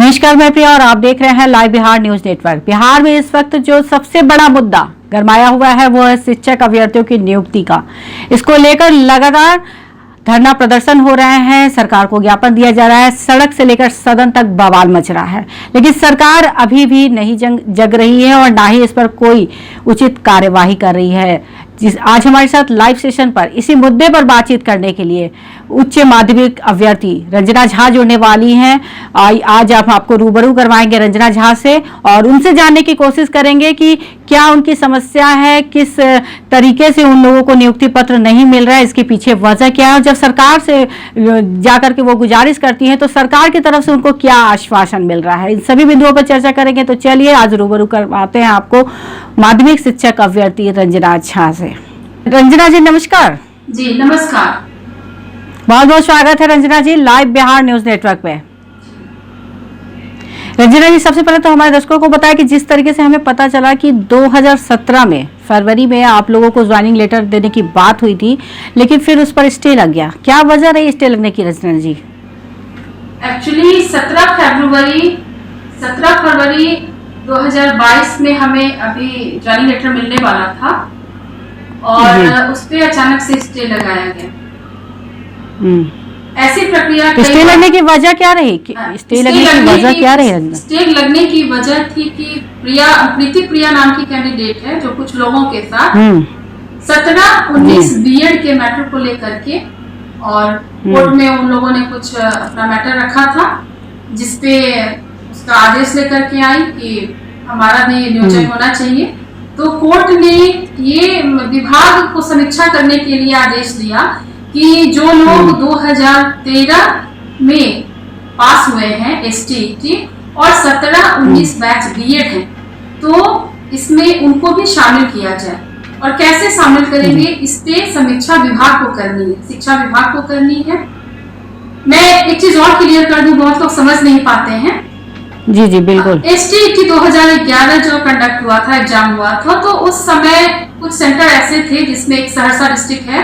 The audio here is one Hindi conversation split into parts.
नमस्कार, मैं प्रिया और आप देख रहे हैं live Bihar news network. Bihar में इस वक्त जो सबसे बड़ा मुद्दा गरमाया हुआ है वो है शिक्षक अभ्यर्थियों की नियुक्ति का। इसको लेकर लगातार धरना प्रदर्शन हो रहे हैं, सरकार को ज्ञापन दिया जा रहा है, सड़क से लेकर सदन तक बवाल मच रहा है, लेकिन सरकार अभी भी नहीं जग रही है और ना ही इस पर कोई उचित कार्यवाही कर रही है। आज हमारे साथ लाइव सेशन पर इसी मुद्दे पर बातचीत करने के लिए उच्च माध्यमिक अभ्यर्थी रंजना झा जुड़ने वाली हैं। आज हम आपको रूबरू करवाएंगे रंजना झा से और उनसे जानने की कोशिश करेंगे कि क्या उनकी समस्या है, किस तरीके से उन लोगों को नियुक्ति पत्र नहीं मिल रहा है, इसके पीछे वजह क्या है और जब सरकार से जाकर के वो गुजारिश करती हैं तो सरकार की तरफ से उनको क्या आश्वासन मिल रहा है। इन सभी बिंदुओं पर चर्चा करेंगे। तो चलिए आज रूबरू करवाते हैं आपको माध्यमिक शिक्षक अभ्यर्थी रंजना झा से। रंजना जी नमस्कार। जी नमस्कार, बहुत बहुत स्वागत है रंजना जी लाइव बिहार न्यूज नेटवर्क पे। रंजना जी, सबसे पहले तो हमारे दर्शकों को बताया कि जिस तरीके से हमें पता चला कि 2017 में फरवरी में आप लोगों को ज्वाइनिंग लेटर देने की बात हुई थी, लेकिन फिर उस पर स्टे लग गया। क्या वजह रही स्टे लगने की रंजना जी? एक्चुअली 17 फरवरी 2022 में हमें अभी ज्वाइनिंग लेटर मिलने वाला था और उस पे अचानक से स्टे लगाया गया। ऐसी प्रक्रिया स्टे लगने की वजह क्या रही? स्टे लगने की वजह क्या रही? स्टे लगने की वजह थी कि प्रीति प्रिया नाम की कैंडिडेट है जो कुछ लोगों के साथ 17-19 बीएड के मैटर को लेकर के और कोर्ट में उन लोगों ने कुछ अपना मैटर रखा था, जिसपे उसका आदेश लेकर के आई कि हमारा भी नियोजन होना चाहिए। तो कोर्ट ने ये विभाग को समीक्षा करने के लिए आदेश दिया कि जो लोग 2013 में पास हुए हैं एसटी और 17-19 बैच बीएड हैं, तो इसमें उनको भी शामिल किया जाए। और कैसे शामिल करेंगे, इस पे समीक्षा विभाग को करनी है, शिक्षा विभाग को करनी है। मैं एक चीज और क्लियर कर दूं, बहुत लोग समझ नहीं पाते हैं। जी जी बिल्कुल। एसटी 2011 जो कंडक्ट हुआ था, एग्जाम हुआ था, तो उस समय कुछ सेंटर ऐसे थे जिसमें एक सहरसा डिस्ट्रिक्ट है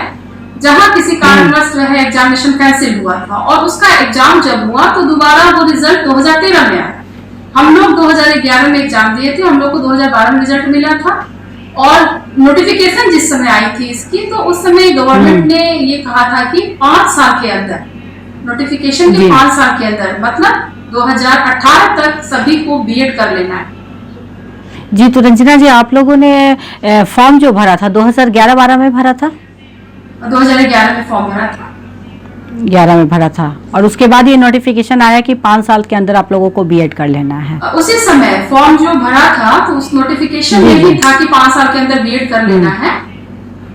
जहां किसी कारणवश जो है एग्जामिनेशन कैंसिल हुआ था और उसका एग्जाम जब हुआ तो दोबारा वो रिजल्ट 2013 में आया। हम लोग 2011 में एग्जाम दिए थे, हम लोग को 2012 में रिजल्ट मिला था और नोटिफिकेशन जिस समय आई थी इसकी, तो उस समय गवर्नमेंट ने ये कहा था कि 5 साल के अंदर नोटिफिकेशन के 5 साल के अंदर, मतलब 2018 तक सभी को बीएड कर लेना है। जी, तो रंजना जी आप लोगों ने फॉर्म जो भरा था 2011-12 में भरा था? 2011 में फॉर्म भरा था। 11 में भरा था और उसके बाद ये नोटिफिकेशन आया कि 5 साल के अंदर आप लोगों को बीएड कर लेना है। उसी समय फॉर्म जो भरा था तो उस नोटिफिकेशन में भी था कि 5 साल के अंदर बीएड कर लेना है,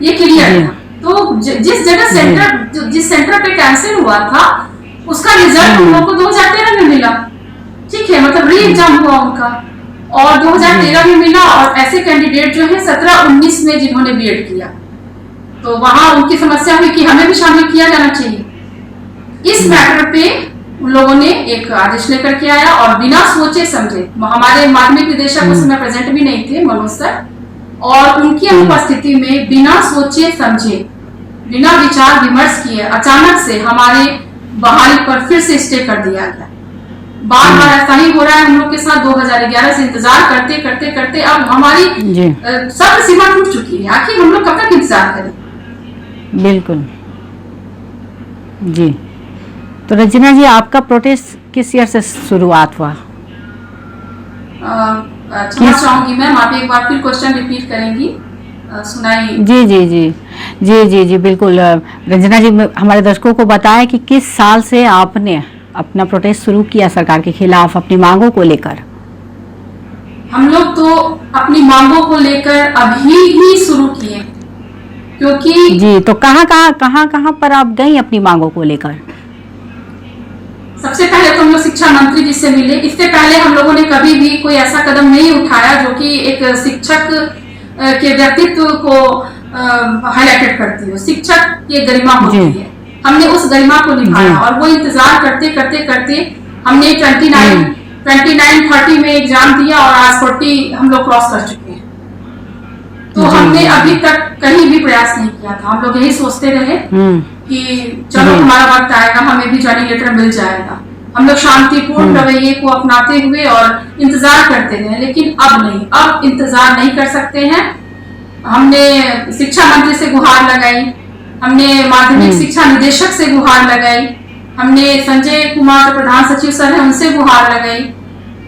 ये क्लियर था। तो जिस जगह सेंटर, जिस सेंटर पे कैंसिल हुआ था उसका रिजल्ट हम लोग को 2013 में मिला। ठीक है, मतलब री एग्जाम हुआ उनका और 2013 में मिला। और ऐसे कैंडिडेट जो है 17-19 में जिन्होंने बीएड किया, तो वहां उनकी समस्या हुई कि हमें भी शामिल किया जाना चाहिए। इस मैटर पे उन लोगों ने एक आदेश लेकर के आया और बिना सोचे समझे, हमारे माध्यमिक निदेशक उस समय प्रेजेंट भी नहीं थे, मनोज सर, और उनकी अनुपस्थिति में बिना सोचे समझे, बिना विचार विमर्श किए अचानक से हमारे बहाली पर फिर से स्टे कर दिया गया। बार बार ऐसा ही हो रहा है हम लोग के साथ। 2011 से इंतजार करते करते करते अब हमारी सब सीमा टूट चुकी है। आखिर हम लोग कब तक इंतजार करें? बिल्कुल जी। तो रंजना जी आपका प्रोटेस्ट किस ईयर से शुरुआत हुआ? चाहूंगी मैम, आप एक बार फिर क्वेश्चन रिपीट करेंगी, सुनाइए। जी जी जी जी जी जी बिल्कुल। रंजना जी हमारे दर्शकों को बताएं कि किस साल से आपने अपना प्रोटेस्ट शुरू किया सरकार के खिलाफ अपनी मांगों को लेकर? हम लोग तो अपनी मांगों को लेकर अभी ही शुरू किए, क्योंकि जी, तो कहाँ पर आप गई अपनी मांगों को लेकर? सबसे पहले तो हम लोग शिक्षा मंत्री जी से मिले। इससे पहले हम लोगों ने कभी भी कोई ऐसा कदम नहीं उठाया जो कि एक शिक्षक के व्यक्तित्व को हाईलाइटेड करती हो। शिक्षक की गरिमा होती है, हमने उस गरिमा को निभाया और वो इंतजार करते करते करते हमने 29-30 में एग्जाम दिया और आज 40 हम लोग क्रॉस कर चुके हैं। तो हमने अभी तक कहीं भी प्रयास नहीं किया था। हम लोग यही सोचते रहे कि चलो हमारा वक्त आएगा, हमें भी ज्वाइनिंग लेटर मिल जाएगा। हम लोग शांतिपूर्ण रवैये को अपनाते हुए और इंतजार करते रहे, लेकिन अब नहीं, अब इंतजार नहीं कर सकते हैं। हमने शिक्षा मंत्री से गुहार लगाई, हमने माध्यमिक शिक्षा निदेशक से गुहार लगाई, हमने संजय कुमार प्रधान सचिव सर है उनसे गुहार लगाई।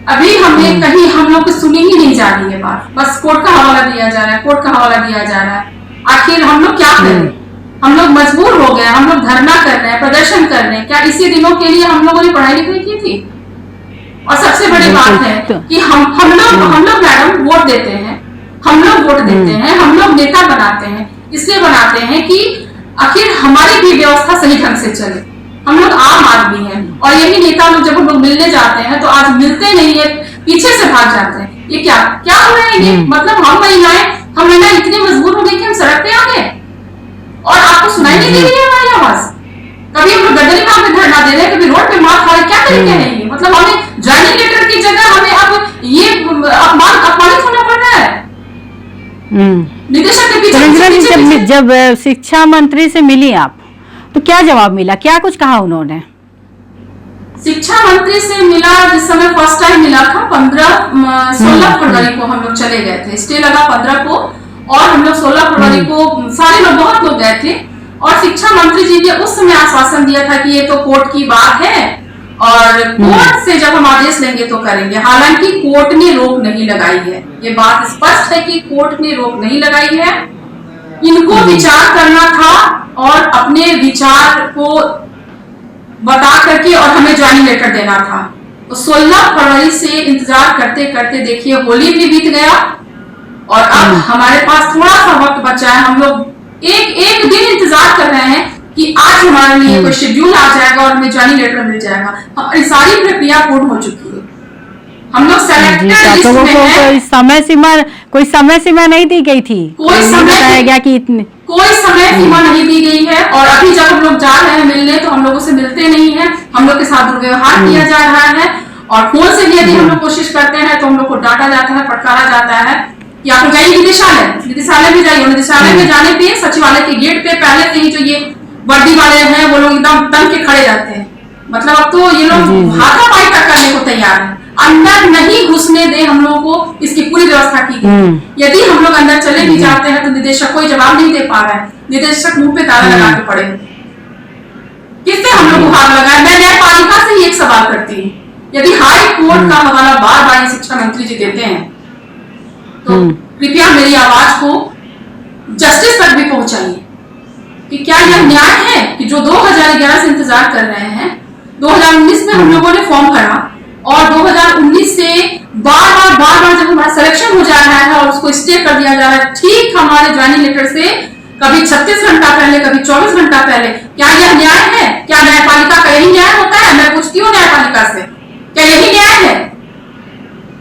अभी हमें कहीं हम लोग को सुनी ही नहीं जा रही है बात, बस कोर्ट का हवाला दिया जा रहा है, कोर्ट का हवाला दिया जा रहा है। आखिर हम लोग क्या करें? हम लोग मजबूर हो गए, हम लोग धरना कर रहे हैं, प्रदर्शन कर रहे हैं। क्या इसी दिनों के लिए हम लोगों ने पढ़ाई लिखाई की थी? और सबसे बड़ी बात है कि हम लोग मैडम वोट देते हैं, हम लोग वोट देते हैं, हम लोग नेता बनाते हैं, इसलिए बनाते हैं कि आखिर हमारी भी व्यवस्था सही ढंग से चले। हम लोग आम आदमी हैं और यही नेता लोग जब हम लोग मिलने जाते हैं तो आज मिलते नहीं है, पीछे से भाग जाते हैं। ये क्या क्या हो रहा है? ये मतलब हम महिलाएं इतनी मजबूर हो गई कि हम सड़क पे आ गए और आपको सुनाई नहीं दे रही है हमारी आवाज। कभी हम लोग गदरी नाम पे धरना दे रहे हैं, कभी रोड पे मार खा रहे, क्या तरीके हैं ये? मतलब हमें ज्वाइनिंग लेटर की जगह हमें अब ये अपमानित होना पड़ रहा है निदेशक के पीछे। जब शिक्षा मंत्री से मिली आप तो क्या जवाब मिला, क्या कुछ कहा उन्होंने? शिक्षा मंत्री से मिला जिस समय फर्स्ट टाइम मिला था 16 फरवरी को हम लोग चले गए थे, स्टे लगा 15 को और हम लोग 16 फरवरी को सारे लोग बहुत लोग गए थे और शिक्षा मंत्री जी ने उस समय आश्वासन दिया था कि ये तो कोर्ट की बात है और कोर्ट से जब हम आदेश लेंगे तो करेंगे। हालांकि कोर्ट ने रोक नहीं लगाई है, ये बात स्पष्ट है कि कोर्ट ने रोक नहीं लगाई है। इनको विचार करना था और अपने विचार को बता करके और हमें ज्वाइनिंग लेटर देना था। तो 16 फरवरी से इंतजार करते करते देखिए होली भी बीत गया और अब हमारे पास थोड़ा सा वक्त बचा है। हम लोग एक दिन इंतजार कर रहे हैं कि आज हमारे लिए कोई शेड्यूल आ जाएगा और हमें ज्वाइनिंग लेटर मिल जाएगा। हमारी सारी प्रक्रिया पूर्ण हो चुकी है, हम लोग सेलेक्टेड लिस्ट में हैं। कोई समय सीमा नहीं दी गई थी, कोई समय गया कि इतने कोई समय सीमा नहीं दी गई है और अभी जब हम लोग जा रहे हैं मिलने तो हम लोगों से मिलते नहीं है, हम लोग के साथ दुर्व्यवहार किया जा रहा है और फोन से भी यदि हम लोग कोशिश करते हैं तो हम लोग को डांटा जाता है, फटकारा जाता है कि आप जाइए निदेशालय में जाइए। निदेशालय में जाने पे सचिवालय के गेट पे पहले से ही जो ये वर्दी वाले हैं वो लोग एकदम दम के खड़े रहते हैं। मतलब अब तो ये लोग हाथापाई तक करने को तैयार है, अंदर नहीं घुसने दे हम लोगों को, इसकी पूरी व्यवस्था की गई। यदि हम लोग अंदर चले भी जाते हैं तो निदेशक कोई जवाब नहीं दे पा रहा है, निदेशक मुंह पे ताला लगा के पड़े। किससे हम लोग गुहार लगाए? मैं न्यायपालिका से ही एक सवाल करती हूँ, यदि हाई कोर्ट का हवाला बार बार शिक्षा मंत्री जी देते हैं तो कृपया मेरी आवाज को जस्टिस तक भी पहुंचाइए कि क्या यह न्याय है कि जो 2011 से इंतजार कर रहे हैं, 2019 में हम लोगों ने फॉर्म भरा और 2019 से बार बार जब हमारा सिलेक्शन हो जा रहा है और उसको स्टे कर दिया जा रहा है ठीक हमारे ज्वाइनिंग लेटर से कभी 36 घंटा पहले, कभी 24 घंटा पहले, क्या यह न्याय है? क्या न्यायपालिका का यही न्याय होता है? मैं पूछती हूँ न्यायपालिका से, क्या यही न्याय है?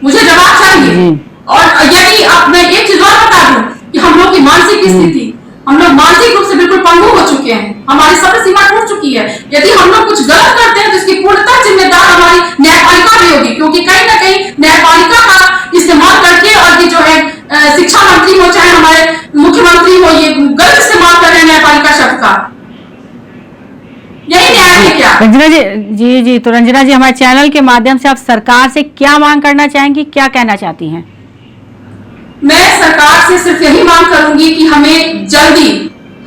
मुझे जवाब चाहिए। और यदि अब मैं एक चीज और बता दूं कि हम लोग की मानसिक स्थिति, हम लोग मानसिक रूप से बिल्कुल पंगु हो चुके हैं, हमारी सब्र सीमा टूट चुकी है। यदि हम लोग कुछ गलत करते हैं तो इसकी पूर्णतः जिम्मेदार हमारी न्यायपालिका भी होगी, क्योंकि कहीं ना कहीं न्यायपालिका का इस्तेमाल करके और ये जो है शिक्षा मंत्री हो चाहे हमारे मुख्यमंत्री हो, ये गलत इस्तेमाल कर रहे हैं न्यायपालिका शब्द का। यही न्याय है क्या? रंजना जी तो रंजना जी, हमारे चैनल के माध्यम से आप सरकार से क्या मांग करना चाहेंगी, क्या कहना चाहती हैं? मैं सरकार से सिर्फ यही मांग करूंगी कि हमें जल्दी,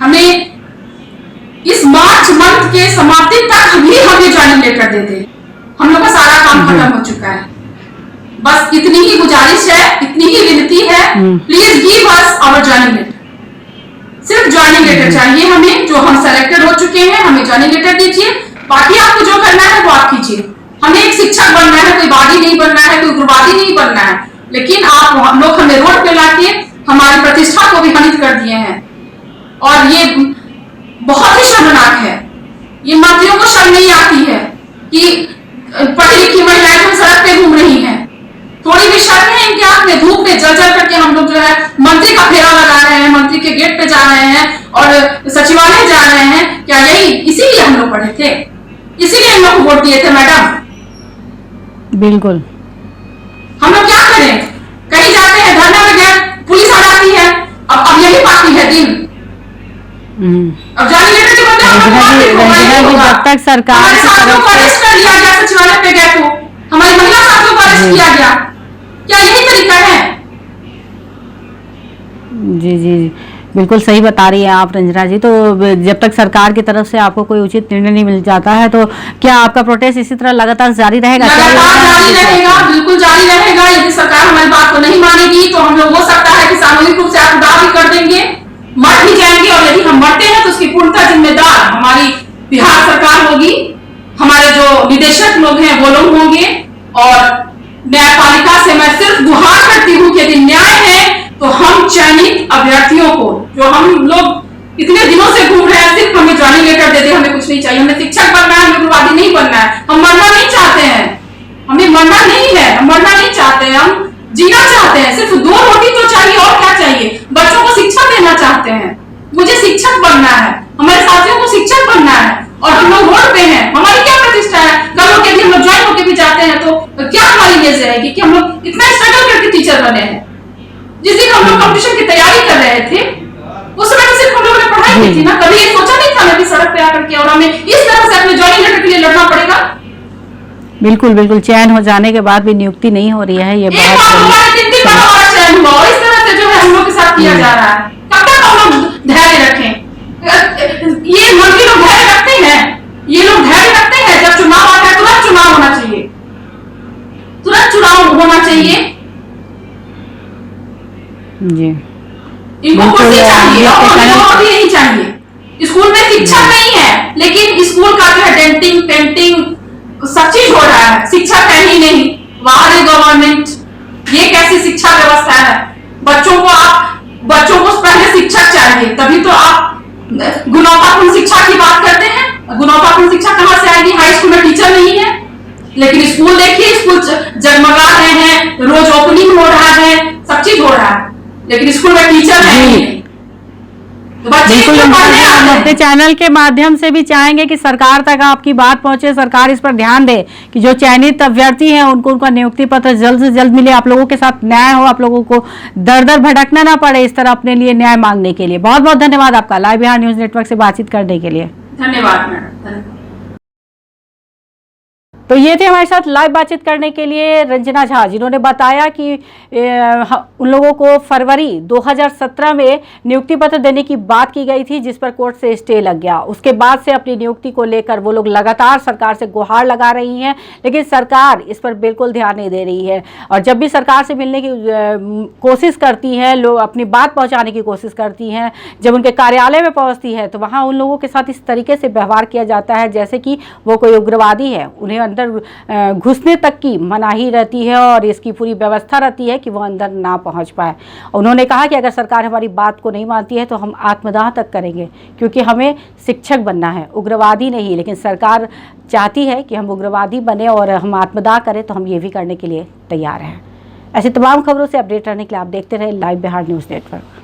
हमें इस मार्च मंथ के समाप्ति तक भी हमें ज्वाइनिंग लेटर दे दे। हम लोग का सारा काम खत्म हो चुका है, बस इतनी ही गुजारिश है, इतनी ही विनती है, please give us our joining letter. सिर्फ ज्वाइनिंग लेटर चाहिए हमें, जो हम सेलेक्टेड हो चुके हैं हमें ज्वाइनिंग लेटर दीजिए, बाकी आपको जो करना है वो आप कीजिए। हमें एक शिक्षक बनना है, कोई वादी नहीं बनना है, कोई उग्रवादी नहीं बनना है, लेकिन आप हम लोग हमें रोड पे लाके हमारी प्रतिष्ठा को भी हानित कर दिए हैं और ये बहुत ही शर्मनाक है। ये मंत्रियों को शर्म नहीं आती है कि पढ़ी लिखी महिलाएं सड़क पे घूम रही हैं, थोड़ी भी शर्म है इनके आंख में? धूप में जल करके हम लोग जो है मंत्री का फेरा लगा रहे हैं, मंत्री के गेट पे जा रहे हैं और सचिवालय जा रहे हैं। क्या यही इसीलिए हम लोग पढ़े थे, इसीलिए हम लोग वोट दिए थे मैडम? बिल्कुल। हम लोग क्या करें? कहीं जाते हैं धरना में गए, पुलिस आ जाती है, अब यही बाकी है दिन। अब ज्वाइनिंग लेटर के बदले रंजना जी, जब तक सरकार की तरफ से अरेस्ट कर लिया गया, सचिवालय पे गए तो हमारी महिला साथियों को अरेस्ट किया गया, क्या यही तरीका है? जी जी, बिल्कुल सही बता रही हैं आप रंजना जी। तो जब तक सरकार की तरफ से आपको कोई उचित निर्णय नहीं मिल जाता है तो क्या आपका प्रोटेस्ट इसी तरह लगातार जारी रहेगा? लगातार जारी रहेगा, बिल्कुल जारी रहेगा। यदि सरकार हमारी बात को नहीं मानेगी तो हम लोग हो सकता है कि सामूहिक रूप से आत्मदाह भी कर देंगे, मर भी जाएंगे। और यदि हम मरते हैं तो उसकी पूर्णतः जिम्मेदार हमारी बिहार सरकार होगी, हमारे जो निदेशक लोग हैं वो लोग होंगे। और न्यायपालिका से मैं सिर्फ गुहार करती हूँ कि यदि न्याय है तो हम चयनित अभ्यर्थियों को, जो हम लोग इतने दिनों से घूम रहे हैं, सिर्फ हमें ज्वाइनिंग लेटर दे दे, हमें कुछ नहीं चाहिए, हमें शिक्षक बनना है, हमें उग्रवादी नहीं बनना है। हम मरना नहीं चाहते हैं, हमें मरना नहीं है, हम मरना नहीं चाहते हैं, हम जीना चाहते हैं। सिर्फ 2 रोटी तो चाहिए, और क्या चाहिए? बच्चों को शिक्षा देना चाहते हैं, मुझे शिक्षक बनना है, हमारे साथियों को शिक्षक बनना है। और हम लोग रोड पे हैं, हमारी क्या प्रतिष्ठा है? कल लोग यदि हम लोग ज्वाइन होकर भी जाते हैं तो क्या हमारी इमेज रहेगी कि हम लोग इतना स्ट्रगल करके टीचर बने हैं? जिस दिन हम लोग कंपटीशन की तैयारी कर रहे थे उस समय तो सिर्फ हम लोगों ने पढ़ाई की थी ना, कभी ये सोचा नहीं था कि सड़क पे आकर के और हमें इस तरह से अपने ज्वाइनिंग लेटर के लिए लड़ना पड़ेगा। बिल्कुल बिल्कुल, चयन हो जाने के बाद भी नियुक्ति नहीं हो रही है, ये एक बार हमारे 3 बार हमारा चयन हुआ और इस तरह से जो है हम लोग के साथ किया जा रहा है। कब तक हम लोग धैर्य रखें? ये मंत्री लोग धैर्य रखते हैं, ये लोग धैर्य रखते हैं। जब चुनाव आता है तुरंत चुनाव होना चाहिए, तुरंत चुनाव होना चाहिए जी। इनको कुर्सी चाहिए और भी नहीं चाहिए। स्कूल में शिक्षक नहीं है, लेकिन स्कूल का जो है डेंटिंग पेंटिंग सब चीज हो रहा है, शिक्षक है ही नहीं। बाहर है गवर्नमेंट, ये कैसी शिक्षा व्यवस्था है? बच्चों को पहले शिक्षक चाहिए, तभी तो आप गुणवत्तापूर्ण शिक्षा की बात करते हैं। गुणवत्तापूर्ण शिक्षा कहाँ से आएगी? हाई स्कूल में टीचर नहीं है, लेकिन स्कूल देखिए, स्कूल जगमगा रहे हैं, रोज ओपनिंग हो रहा है, सब चीज हो रहा है, लेकिन स्कूल में टीचर है ही नहीं। तो बिल्कुल, हम अपने चैनल के माध्यम से भी चाहेंगे कि सरकार तक आपकी बात पहुंचे, सरकार इस पर ध्यान दे कि जो चयनित अभ्यर्थी हैं उनको उनका नियुक्ति पत्र जल्द से जल्द मिले, आप लोगों के साथ न्याय हो, आप लोगों को दर दर भटकना ना पड़े इस तरह अपने लिए न्याय मांगने के लिए। बहुत बहुत धन्यवाद आपका लाइव बिहार न्यूज नेटवर्क से बातचीत करने के लिए। धन्यवाद मैडम। तो ये थे हमारे साथ लाइव बातचीत करने के लिए रंजना झा, जिन्होंने बताया कि उन लोगों को फरवरी 2017 में नियुक्ति पत्र देने की बात की गई थी, जिस पर कोर्ट से स्टे लग गया। उसके बाद से अपनी नियुक्ति को लेकर वो लोग लगातार सरकार से गुहार लगा रही हैं, लेकिन सरकार इस पर बिल्कुल ध्यान नहीं दे रही है। और जब भी सरकार से मिलने की कोशिश करती हैं, लोग अपनी बात पहुँचाने की कोशिश करती हैं, जब उनके कार्यालय में पहुँचती है तो वहाँ उन लोगों के साथ इस तरीके से व्यवहार किया जाता है जैसे कि वो कोई उग्रवादी है, उन्हें अंदर घुसने तक की मनाही रहती है और इसकी पूरी व्यवस्था रहती है कि वो अंदर ना पहुंच पाए। उन्होंने कहा कि अगर सरकार हमारी बात को नहीं मानती है तो हम आत्मदाह तक करेंगे, क्योंकि हमें शिक्षक बनना है, उग्रवादी नहीं। लेकिन सरकार चाहती है कि हम उग्रवादी बने और हम आत्मदाह करें, तो हम ये भी करने के लिए तैयार हैं। ऐसी तमाम खबरों से अपडेट रहने के लिए आप देखते रहे लाइव बिहार न्यूज़ नेटवर्क।